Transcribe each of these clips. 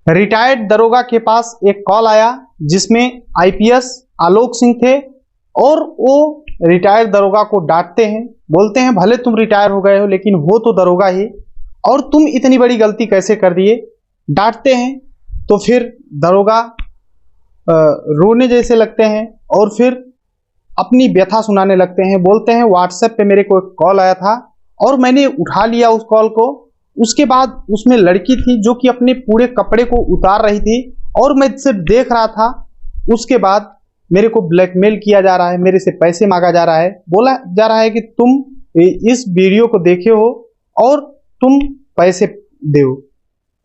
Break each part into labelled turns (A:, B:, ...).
A: Retired दरोगा के पास एक कॉल आया जिसमें आईपीएस आलोक सिंह थे और वो रिटायर्ड दरोगा को डांटते हैं, बोलते हैं भले तुम रिटायर हो गए हो लेकिन हो तो दरोगा ही, और तुम इतनी बड़ी गलती कैसे कर दिए, डांटते हैं। तो फिर दरोगा रोने जैसे लगते हैं और फिर अपनी व्यथा सुनाने लगते हैं। बोलते हैं व्हाट्सएप पे मेरे को एक कॉल आया था और मैंने उठा लिया उस कॉल को। उसके बाद उसमें लड़की थी जो कि अपने पूरे कपड़े को उतार रही थी और मैं सिर्फ देख रहा था। उसके बाद मेरे को ब्लैकमेल किया जा रहा है, मेरे से पैसे मांगा जा रहा है, बोला जा रहा है कि तुम इस वीडियो को देखे हो और तुम पैसे दो।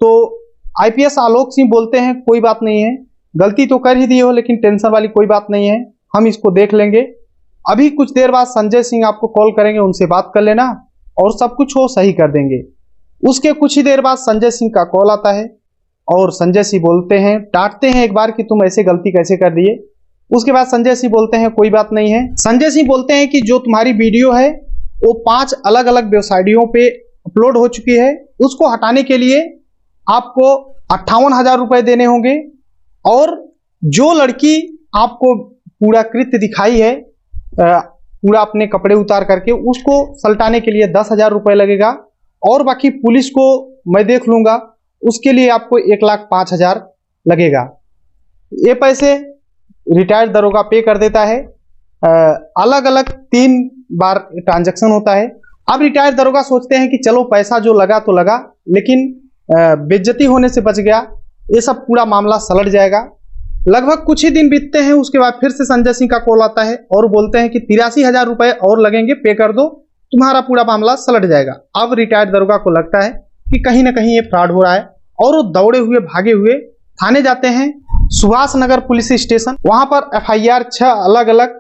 A: तो आईपीएस आलोक सिंह बोलते हैं कोई बात नहीं है, गलती तो कर ही दी हो लेकिन टेंशन वाली कोई बात नहीं है, हम इसको देख लेंगे। अभी कुछ देर बाद संजय सिंह आपको कॉल करेंगे, उनसे बात कर लेना और सब कुछ वो सही कर देंगे। उसके कुछ ही देर बाद संजय सिंह का कॉल आता है और संजय सिंह बोलते हैं, डांटते हैं एक बार कि तुम ऐसे गलती कैसे कर दिए। उसके बाद संजय सिंह बोलते हैं कोई बात नहीं है। संजय सिंह बोलते हैं कि जो तुम्हारी वीडियो है वो 5 अलग अलग वेबसाइटों पे अपलोड हो चुकी है, उसको हटाने के लिए आपको 58,000 रुपए देने होंगे और जो लड़की आपको पूरा कृत्य दिखाई है पूरा अपने कपड़े उतार करके, उसको सल्टाने के लिए 10,000 रुपए लगेगा और बाकी पुलिस को मैं देख लूंगा, उसके लिए आपको 1,05,000 लगेगा। ये पैसे रिटायर्ड दरोगा पे कर देता है। अलग अलग 3 बार ट्रांजैक्शन होता है। अब रिटायर्ड दरोगा सोचते हैं कि चलो पैसा जो लगा तो लगा, लेकिन बेइज्जती होने से बच गया, ये सब पूरा मामला सलट जाएगा। लगभग कुछ ही दिन बीतते हैं, उसके बाद फिर से संजय सिंह का कॉल आता है और बोलते हैं कि 83,000 रुपए और लगेंगे, पे कर दो, तुम्हारा पूरा मामला सलट जाएगा। अब रिटायर्ड दरोगा को लगता है कि कहीं ना कहीं ये फ्रॉड हो रहा है और वो दौड़े हुए भागे हुए थाने जाते हैं, सुभाष नगर पुलिस स्टेशन। वहां पर एफआईआर 6 अलग अलग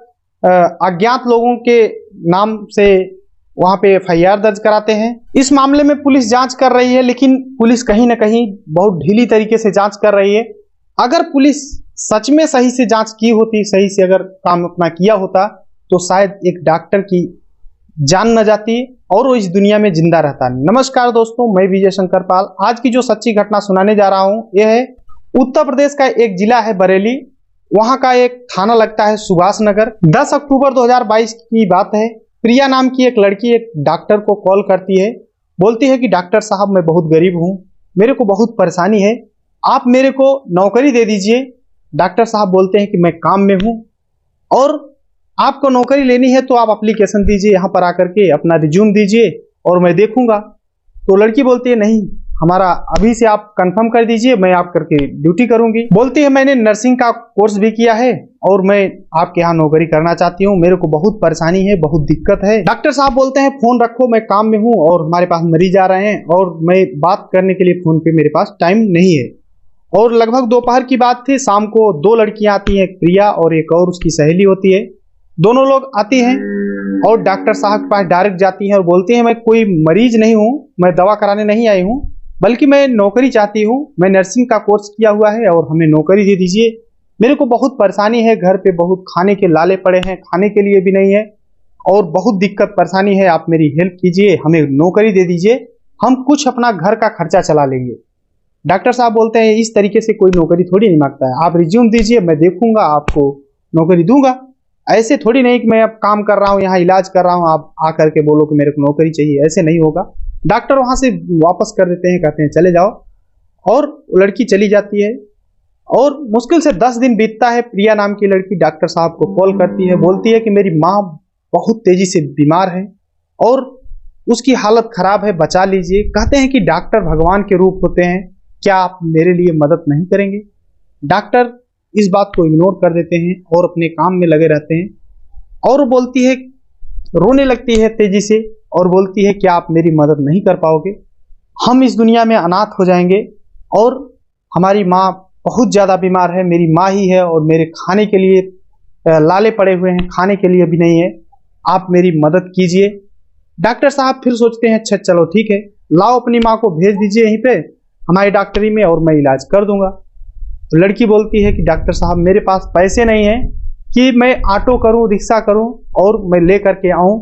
A: अज्ञात लोगों के नाम से वहां पे एफआईआर दर्ज कराते हैं। इस मामले में पुलिस जांच कर रही है, लेकिन पुलिस कहीं ना कहीं बहुत ढीली तरीके से जांच कर रही है। अगर पुलिस सच में सही से जांच की होती, सही से अगर काम अपना किया होता, तो शायद एक डॉक्टर की जान न जाती और वो इस दुनिया में जिंदा रहता। नमस्कार दोस्तों, मैं विजय शंकर पाल। आज की जो सच्ची घटना सुनाने जा रहा हूं यह है उत्तर प्रदेश का एक जिला है बरेली, वहां का एक थाना लगता है सुभाष नगर। 10 अक्टूबर 2022 की बात है। प्रिया नाम की एक लड़की एक डॉक्टर को कॉल करती है, बोलती है कि डॉक्टर साहब मैं बहुत गरीब हूं, मेरे को बहुत परेशानी है, आप मेरे को नौकरी दे दीजिए। डॉक्टर साहब बोलते हैं कि मैं काम में हूं और आपको नौकरी लेनी है तो आप एप्लीकेशन दीजिए, यहाँ पर आकर के अपना रिज्यूम दीजिए और मैं देखूंगा। तो लड़की बोलती है नहीं, हमारा अभी से आप कंफर्म कर दीजिए, मैं आप करके ड्यूटी करूंगी। बोलती है मैंने नर्सिंग का कोर्स भी किया है और मैं आपके यहाँ नौकरी करना चाहती हूँ, मेरे को बहुत परेशानी है, बहुत दिक्कत है। डॉक्टर साहब बोलते हैं फोन रखो, मैं काम में हूँ और हमारे पास मरीज आ रहे हैं और मैं बात करने के लिए फोन पे मेरे पास टाइम नहीं है। और लगभग दोपहर की बात थी, शाम को 2 लड़कियां आती हैं, एक प्रिया और एक और उसकी सहेली होती है। दोनों लोग आती हैं और डॉक्टर साहब के पास डायरेक्ट जाती हैं और बोलती हैं मैं कोई मरीज नहीं हूँ, मैं दवा कराने नहीं आई हूँ, बल्कि मैं नौकरी चाहती हूँ, मैं नर्सिंग का कोर्स किया हुआ है और हमें नौकरी दे दीजिए, मेरे को बहुत परेशानी है, घर पे बहुत खाने के लाले पड़े हैं, खाने के लिए भी नहीं है और बहुत दिक्कत परेशानी है, आप मेरी हेल्प कीजिए, हमें नौकरी दे दीजिए, हम कुछ अपना घर का खर्चा चला लेंगे। डॉक्टर साहब बोलते हैं इस तरीके से कोई नौकरी थोड़ी नहीं मांगता है, आप रिज्यूम दीजिए, मैं देखूंगा, आपको नौकरी दूंगा। ऐसे थोड़ी नहीं कि मैं अब काम कर रहा हूँ, यहाँ इलाज कर रहा हूँ, आप आकर के बोलो कि मेरे को नौकरी चाहिए, ऐसे नहीं होगा। डॉक्टर वहां से वापस कर देते हैं, कहते हैं चले जाओ, और लड़की चली जाती है। और मुश्किल से 10 दिन बीतता है। प्रिया नाम की लड़की डॉक्टर साहब को कॉल करती है, बोलती है कि मेरी माँ बहुत तेजी से बीमार है और उसकी हालत खराब है, बचा लीजिए। कहते हैं कि डॉक्टर भगवान के रूप होते हैं, क्या आप मेरे लिए मदद नहीं करेंगे। डॉक्टर इस बात को इग्नोर कर देते हैं और अपने काम में लगे रहते हैं और बोलती है, रोने लगती है तेजी से और बोलती है कि आप मेरी मदद नहीं कर पाओगे, हम इस दुनिया में अनाथ हो जाएंगे और हमारी माँ बहुत ज़्यादा बीमार है, मेरी माँ ही है और मेरे खाने के लिए लाले पड़े हुए हैं, खाने के लिए भी नहीं है, आप मेरी मदद कीजिए। डॉक्टर साहब फिर सोचते हैं अच्छा चलो ठीक है, लाओ अपनी माँ को भेज दीजिए यहीं पे हमारी डॉक्टरी में और मैं इलाज कर दूंगा। तो लड़की बोलती है कि डॉक्टर साहब मेरे पास पैसे नहीं है कि मैं ऑटो करूं, रिक्शा करूं और मैं ले करके आऊं,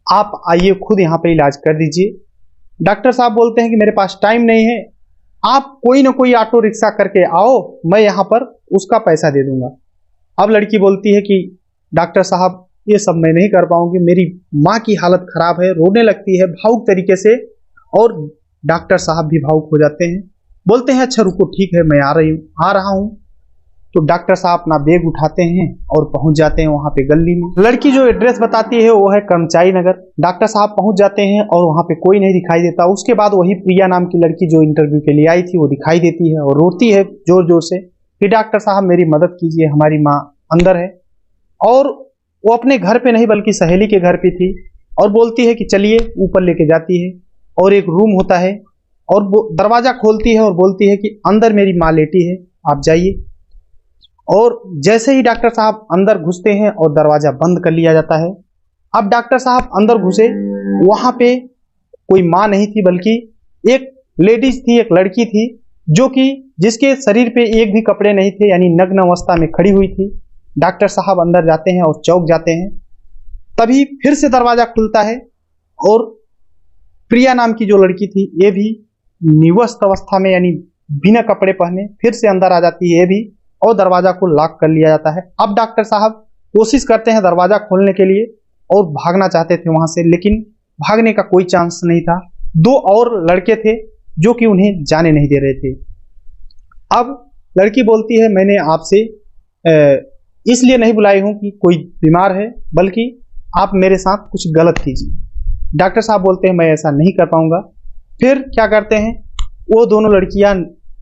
A: आप आइए खुद यहाँ पे इलाज कर दीजिए। डॉक्टर साहब बोलते हैं कि मेरे पास टाइम नहीं है, आप कोई ना कोई ऑटो रिक्शा करके आओ, मैं यहाँ पर उसका पैसा दे दूंगा। अब लड़की बोलती है कि डॉक्टर साहब ये सब मैं नहीं कर पाऊंगी, मेरी माँ की हालत खराब है, रोने लगती है भावुक तरीके से। और डॉक्टर साहब भी भावुक हो जाते हैं, बोलते हैं अच्छा रुको ठीक है मैं आ रहा हूँ। तो डॉक्टर साहब अपना बैग उठाते हैं और पहुंच जाते हैं वहां पे गली में। लड़की जो एड्रेस बताती है वो है कर्मचारी नगर। डॉक्टर साहब पहुंच जाते हैं और वहां पे कोई नहीं दिखाई देता। उसके बाद वही प्रिया नाम की लड़की जो इंटरव्यू के लिए आई थी वो दिखाई देती है और रोती है जोर जोर से कि डॉक्टर साहब मेरी मदद कीजिए, हमारी माँ अंदर है। और वो अपने घर पे नहीं बल्कि सहेली के घर पे थी और बोलती है कि चलिए, ऊपर लेके जाती है और एक रूम होता है और दरवाजा खोलती है और बोलती है कि अंदर मेरी माँ लेटी है, आप जाइए। और जैसे ही डॉक्टर साहब अंदर घुसते हैं और दरवाजा बंद कर लिया जाता है। अब डॉक्टर साहब अंदर घुसे, वहां पे कोई माँ नहीं थी बल्कि एक लेडीज थी, एक लड़की थी जो कि जिसके शरीर पे एक भी कपड़े नहीं थे, यानी नग्न अवस्था में खड़ी हुई थी। डॉक्टर साहब अंदर जाते हैं और चौंक जाते हैं। तभी फिर से दरवाजा खुलता है और प्रिया नाम की जो लड़की थी ये भी निवस्त अवस्था में यानी बिना कपड़े पहने फिर से अंदर आ जाती है ये भी, और दरवाजा को लॉक कर लिया जाता है। अब डॉक्टर साहब कोशिश करते हैं दरवाजा खोलने के लिए और भागना चाहते थे वहां से, लेकिन भागने का कोई चांस नहीं था। दो और लड़के थे जो कि उन्हें जाने नहीं दे रहे थे। अब लड़की बोलती है मैंने आपसे इसलिए नहीं बुलाई हूं कि कोई बीमार है, बल्कि आप मेरे साथ कुछ गलत कीजिए। डॉक्टर साहब बोलते हैं मैं ऐसा नहीं कर पाऊंगा। फिर क्या करते हैं, वो दोनों लड़कियां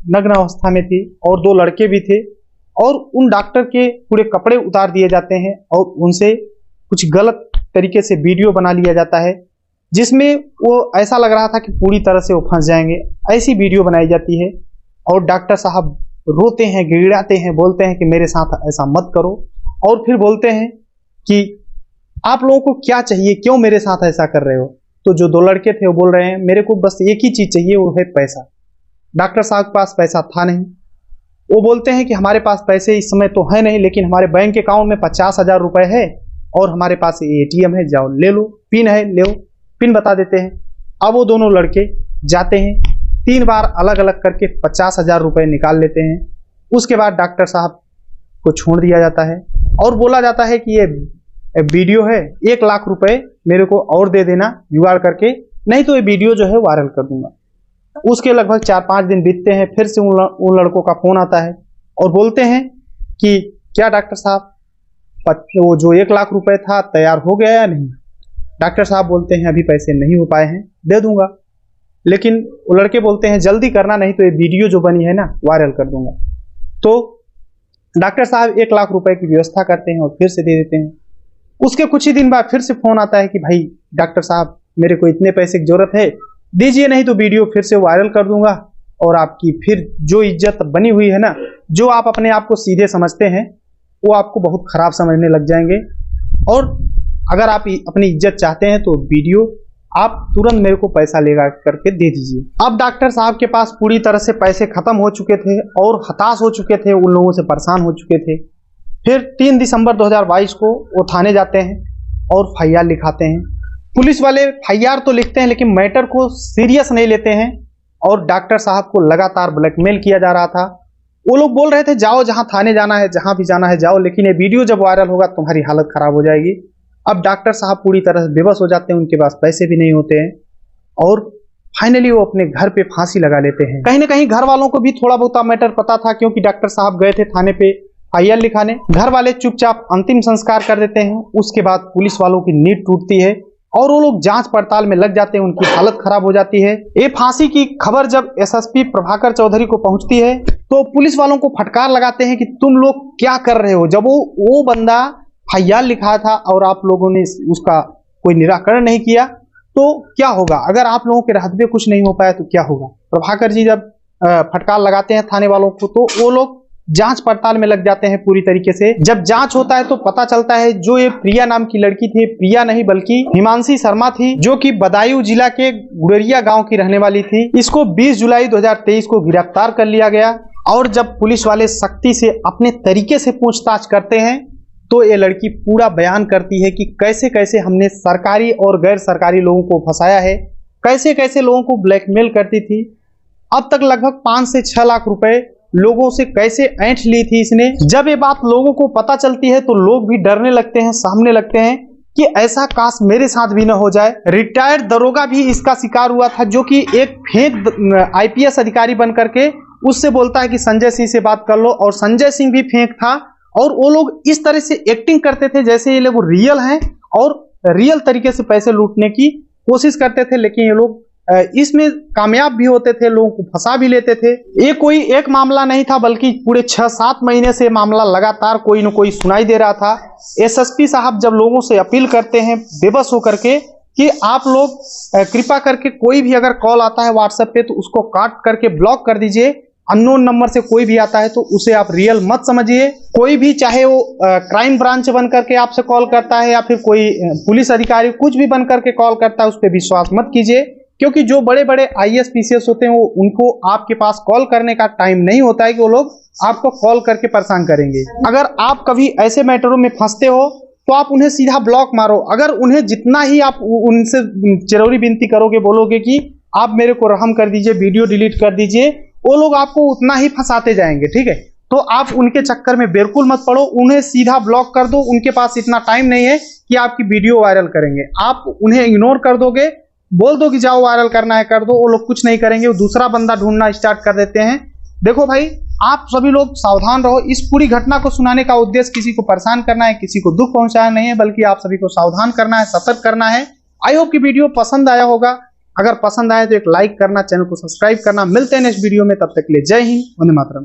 A: नग्न अवस्था में थी और दो लड़के भी थे और उन डॉक्टर के पूरे कपड़े उतार दिए जाते हैं और उनसे कुछ गलत तरीके से वीडियो बना लिया जाता है, जिसमें वो ऐसा लग रहा था कि पूरी तरह से वो फंस जाएंगे, ऐसी वीडियो बनाई जाती है। और डॉक्टर साहब रोते हैं, गिड़गिड़ाते हैं, बोलते हैं कि मेरे साथ ऐसा मत करो। और फिर बोलते हैं कि आप लोगों को क्या चाहिए, क्यों मेरे साथ ऐसा कर रहे हो। तो जो दो लड़के थे वो बोल रहे हैं मेरे को बस एक ही चीज चाहिए, वो है पैसा। डॉक्टर साहब के पास पैसा था नहीं। वो बोलते हैं कि हमारे पास पैसे इस समय तो है नहीं, लेकिन हमारे बैंक अकाउंट में 50,000 रुपए है और हमारे पास ATM है, जाओ ले लो, पिन है ले लो। पिन बता देते हैं। अब वो दोनों लड़के जाते हैं, 3 बार अलग अलग करके 50,000 रुपए निकाल लेते हैं। उसके बाद डॉक्टर साहब को छोड़ दिया जाता है और बोला जाता है कि ये वीडियो है, 1 लाख रुपए मेरे को और दे देना जुगाड़ करके, नहीं तो ये वीडियो जो है वायरल कर दूंगा। उसके लगभग 4-5 दिन बीतते हैं, फिर से उन लड़कों का फोन आता है और बोलते हैं कि क्या डॉक्टर साहब वो जो 1 लाख रुपए था तैयार हो गया या नहीं। डॉक्टर साहब बोलते हैं अभी पैसे नहीं हो पाए हैं, दे दूंगा। लेकिन वो लड़के बोलते हैं जल्दी करना, नहीं तो ये वीडियो जो बनी है ना वायरल कर दूंगा। तो डॉक्टर साहब 1 लाख रुपए की व्यवस्था करते हैं और फिर से दे देते हैं। उसके कुछ ही दिन बाद फिर से फोन आता है कि भाई डॉक्टर साहब मेरे को इतने पैसे की जरूरत है, दीजिए, नहीं तो वीडियो फिर से वायरल कर दूंगा और आपकी फिर जो इज्जत बनी हुई है ना, जो आप अपने आप को सीधे समझते हैं, वो आपको बहुत खराब समझने लग जाएंगे। और अगर आप अपनी इज्जत चाहते हैं तो वीडियो आप तुरंत मेरे को पैसा लेगा करके दे दीजिए। अब डॉक्टर साहब के पास पूरी तरह से पैसे खत्म हो चुके थे और हताश हो चुके थे, उन लोगों से परेशान हो चुके थे। फिर 3 दिसंबर 2022 को वो थाने जाते हैं और FIR लिखाते हैं। पुलिस वाले FIR तो लिखते हैं लेकिन मैटर को सीरियस नहीं लेते हैं और डॉक्टर साहब को लगातार ब्लैकमेल किया जा रहा था। वो लोग बोल रहे थे जाओ जहां थाने जाना है, जहां भी जाना है जाओ, लेकिन ये वीडियो जब वायरल होगा तुम्हारी हालत खराब हो जाएगी। अब डॉक्टर साहब पूरी तरह से बेबस हो जाते हैं, उनके पास पैसे भी नहीं होते हैं और फाइनली वो अपने घर पे फांसी लगा लेते हैं। कहीं ना कहीं घर वालों को भी थोड़ा बहुत मैटर पता था, क्योंकि डॉक्टर साहब गए थे थाने पे FIR लिखाने। घर वाले चुपचाप अंतिम संस्कार कर देते हैं। उसके बाद पुलिस वालों की नींद टूटती है और वो लोग जांच पड़ताल में लग जाते हैं, उनकी हालत खराब हो जाती है। ये फांसी की खबर जब SSP प्रभाकर चौधरी को पहुंचती है तो पुलिस वालों को फटकार लगाते हैं कि तुम लोग क्या कर रहे हो। जब वो बंदा FIR लिखा था और आप लोगों ने उसका कोई निराकरण नहीं किया तो क्या होगा, अगर आप लोगों के रहते कुछ नहीं हो पाया तो क्या होगा। प्रभाकर जी जब फटकार लगाते हैं थाने वालों को तो वो लोग जांच पड़ताल में लग जाते हैं पूरी तरीके से। जब जांच होता है तो पता चलता है जो ये प्रिया नाम की लड़की थी, प्रिया नहीं बल्कि हिमांशी शर्मा थी, जो कि बदायूं जिला के गुड़रिया गांव की रहने वाली थी। इसको 20 जुलाई 2023 को गिरफ्तार कर लिया गया और जब पुलिस वाले सख्ती से अपने तरीके से पूछताछ करते हैं तो ये लड़की पूरा बयान करती है कि कैसे कैसे हमने सरकारी और गैर सरकारी लोगों को फंसाया है, कैसे कैसे लोगों को ब्लैकमेल करती थी अब तक लगभग 5 से 6 लाख रुपए लोगों से कैसे ऐंठ ली थी इसने। जब ये बात लोगों को पता चलती है तो लोग भी डरने लगते हैं, सामने लगते हैं कि ऐसा काश मेरे साथ भी ना हो जाए। रिटायर्ड दरोगा भी इसका शिकार हुआ था, जो कि एक फेक आईपीएस अधिकारी बन करके उससे बोलता है कि संजय सिंह से बात कर लो, और संजय सिंह भी फेक था। और वो लोग इस तरह से एक्टिंग करते थे जैसे ये लोग रियल हैं और रियल तरीके से पैसे लूटने की कोशिश करते थे, लेकिन ये लोग इसमें कामयाब भी होते थे, लोगों को फंसा भी लेते थे। ये कोई एक मामला नहीं था, बल्कि पूरे 6-7 महीने से मामला लगातार कोई न कोई सुनाई दे रहा था। एसएसपी साहब जब लोगों से अपील करते हैं बेबस होकर के कि आप लोग कृपा करके कोई भी अगर कॉल आता है व्हाट्सएप पे तो उसको काट करके ब्लॉक कर दीजिए। अननोन नंबर से कोई भी आता है तो उसे आप रियल मत समझिए। कोई भी, चाहे वो क्राइम ब्रांच बन करके आपसे कॉल करता है या फिर कोई पुलिस अधिकारी कुछ भी बन करके कॉल करता है, उस पर विश्वास मत कीजिए, क्योंकि जो बड़े बड़े आईएएस पीसीएस होते हैं वो उनको आपके पास कॉल करने का टाइम नहीं होता है कि वो लोग आपको कॉल करके परेशान करेंगे। अगर आप कभी ऐसे मैटरों में फंसते हो तो आप उन्हें सीधा ब्लॉक मारो। अगर उन्हें जितना ही आप उनसे चिरौरी विनती करोगे, बोलोगे कि आप मेरे को रहम कर दीजिए, वीडियो डिलीट कर दीजिए, वो लोग आपको उतना ही फंसाते जाएंगे। ठीक है, तो आप उनके चक्कर में बिल्कुल मत पड़ो, उन्हें सीधा ब्लॉक कर दो। उनके पास इतना टाइम नहीं है कि आपकी वीडियो वायरल करेंगे। आप उन्हें इग्नोर कर दोगे, बोल दो कि जाओ वायरल करना है कर दो, वो लोग कुछ नहीं करेंगे, वो दूसरा बंदा ढूंढना स्टार्ट कर देते हैं। देखो भाई, आप सभी लोग सावधान रहो। इस पूरी घटना को सुनाने का उद्देश्य किसी को परेशान करना है, किसी को दुख पहुंचाना नहीं है, बल्कि आप सभी को सावधान करना है, सतर्क करना है। आई होप कि वीडियो पसंद आया होगा। अगर पसंद आए तो एक लाइक करना, चैनल को सब्सक्राइब करना। मिलते हैं नेक्स्ट वीडियो में, तब तक के लिए जय हिंद, वंदे मातरम।